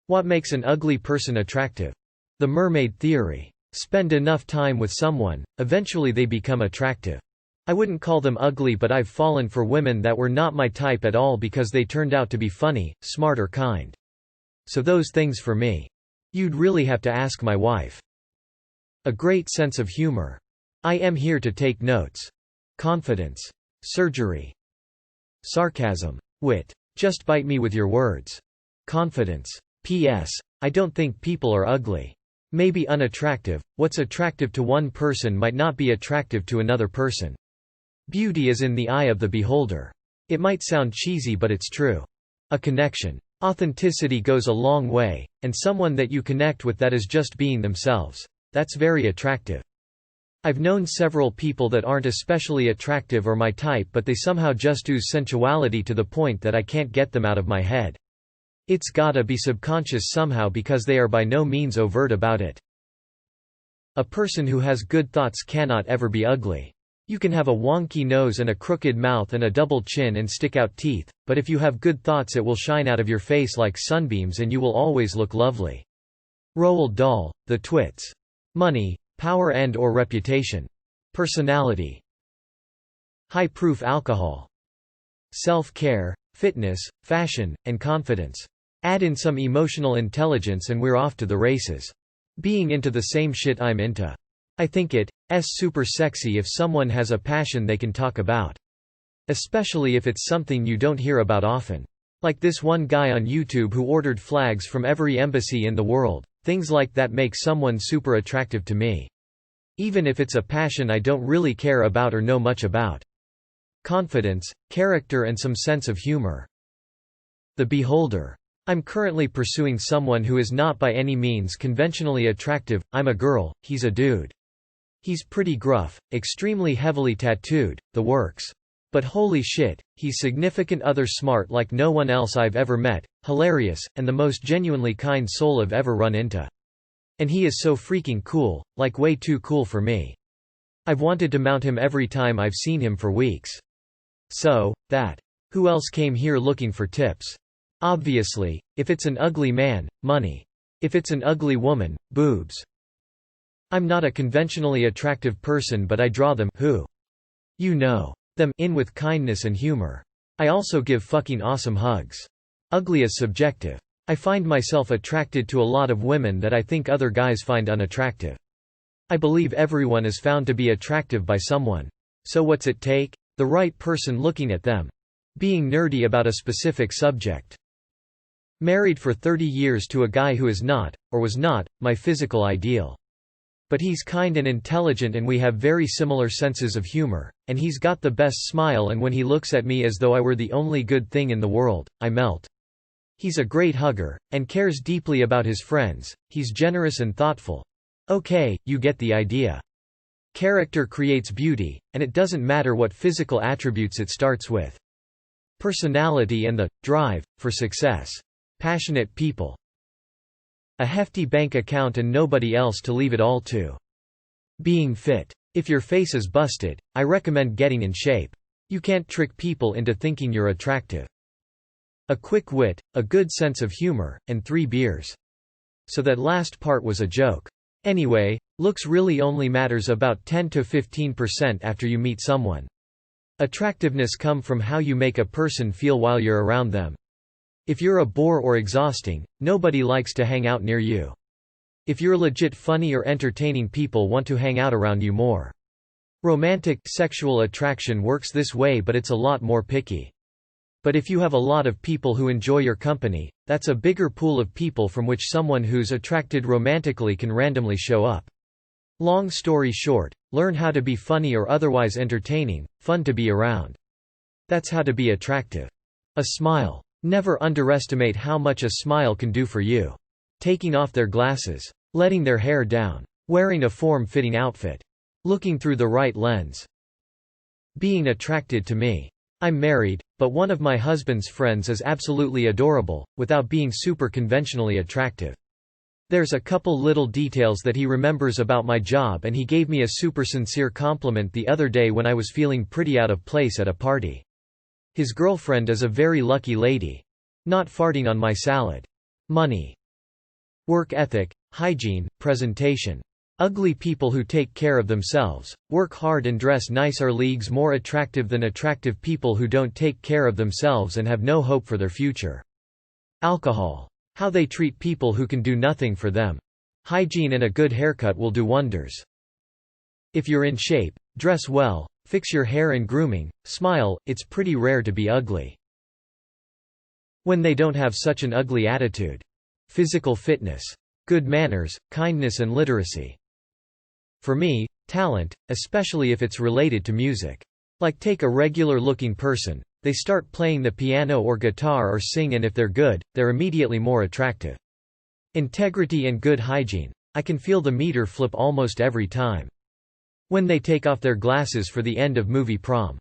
What makes an ugly person attractive? The mermaid theory. Spend enough time with someone, eventually they become attractive. I wouldn't call them ugly, but I've fallen for women that were not my type at all because they turned out to be funny, smart or kind. So those things for me. You'd really have to ask my wife. A great sense of humor. I am here to take notes. Confidence. Surgery. Sarcasm. Wit. Just bite me with your words. Confidence. P.S. I don't think people are ugly. Maybe unattractive. What's attractive to one person might not be attractive to another person. Beauty is in the eye of the beholder. It might sound cheesy, but it's true. A connection. Authenticity goes a long way, and someone that you connect with that is just being themselves. That's very attractive. I've known several people that aren't especially attractive or my type, but they somehow just ooze sensuality to the point that I can't get them out of my head. It's gotta be subconscious somehow because they are by no means overt about it. A person who has good thoughts cannot ever be ugly. You can have a wonky nose and a crooked mouth and a double chin and stick out teeth, but if you have good thoughts it will shine out of your face like sunbeams and you will always look lovely. Roald Dahl, The Twits. Money, power and/or reputation. Personality. High-proof alcohol. Self-care, fitness, fashion, and confidence. Add in some emotional intelligence and we're off to the races. Being into the same shit I'm into. I think it's super sexy if someone has a passion they can talk about. Especially if it's something you don't hear about often. Like this one guy on YouTube who ordered flags from every embassy in the world. Things like that make someone super attractive to me. Even if it's a passion I don't really care about or know much about. Confidence, character and some sense of humor. The beholder. I'm currently pursuing someone who is not by any means conventionally attractive. I'm a girl, he's a dude. He's pretty gruff, extremely heavily tattooed, the works. But holy shit, he's significant other smart like no one else I've ever met, hilarious, and the most genuinely kind soul I've ever run into. And he is so freaking cool, like way too cool for me. I've wanted to mount him every time I've seen him for weeks. So, that. Who else came here looking for tips? Obviously, if it's an ugly man, money. If it's an ugly woman, boobs. I'm not a conventionally attractive person but I draw them them in with kindness and humor. I also give fucking awesome hugs. Ugly is subjective. I find myself attracted to a lot of women that I think other guys find unattractive. I believe everyone is found to be attractive by someone. So what's it take? The right person looking at them. Being nerdy about a specific subject. Married for 30 years to a guy who is not, or was not, my physical ideal. But he's kind and intelligent and we have very similar senses of humor, and he's got the best smile and when he looks at me as though I were the only good thing in the world, I melt. He's a great hugger, and cares deeply about his friends, he's generous and thoughtful. Okay, you get the idea. Character creates beauty, and it doesn't matter what physical attributes it starts with. Personality and the drive for success. Passionate people. A hefty bank account and nobody else to leave it all to. Being fit. If your face is busted, I recommend getting in shape. You can't trick people into thinking you're attractive. A quick wit, a good sense of humor, and 3 beers. So that last part was a joke. Anyway, looks really only matters about 10 to 15% after you meet someone. Attractiveness comes from how you make a person feel while you're around them. If you're a bore or exhausting, nobody likes to hang out near you. If you're legit funny or entertaining, people want to hang out around you more. Romantic sexual attraction works this way, but it's a lot more picky. But if you have a lot of people who enjoy your company, that's a bigger pool of people from which someone who's attracted romantically can randomly show up. Long story short, learn how to be funny or otherwise entertaining, fun to be around. That's how to be attractive. A smile. Never underestimate how much a smile can do for you. Taking off their glasses. Letting their hair down. Wearing a form-fitting outfit. Looking through the right lens. Being attracted to me. I'm married, but one of my husband's friends is absolutely adorable, without being super conventionally attractive. There's a couple little details that he remembers about my job, and he gave me a super sincere compliment the other day when I was feeling pretty out of place at a party. His girlfriend is a very lucky lady. Not farting on my salad. Money. Work ethic, hygiene, presentation. Ugly people who take care of themselves, work hard and dress nice are leagues more attractive than attractive people who don't take care of themselves and have no hope for their future. Alcohol. How they treat people who can do nothing for them. Hygiene and a good haircut will do wonders. If you're in shape, dress well, fix your hair and grooming, smile, it's pretty rare to be ugly. When they don't have such an ugly attitude. Physical fitness. Good manners, kindness and literacy. For me, talent, especially if it's related to music. Like take a regular-looking person, they start playing the piano or guitar or sing and if they're good, they're immediately more attractive. Integrity and good hygiene. I can feel the meter flip almost every time. When they take off their glasses for the end of movie prom.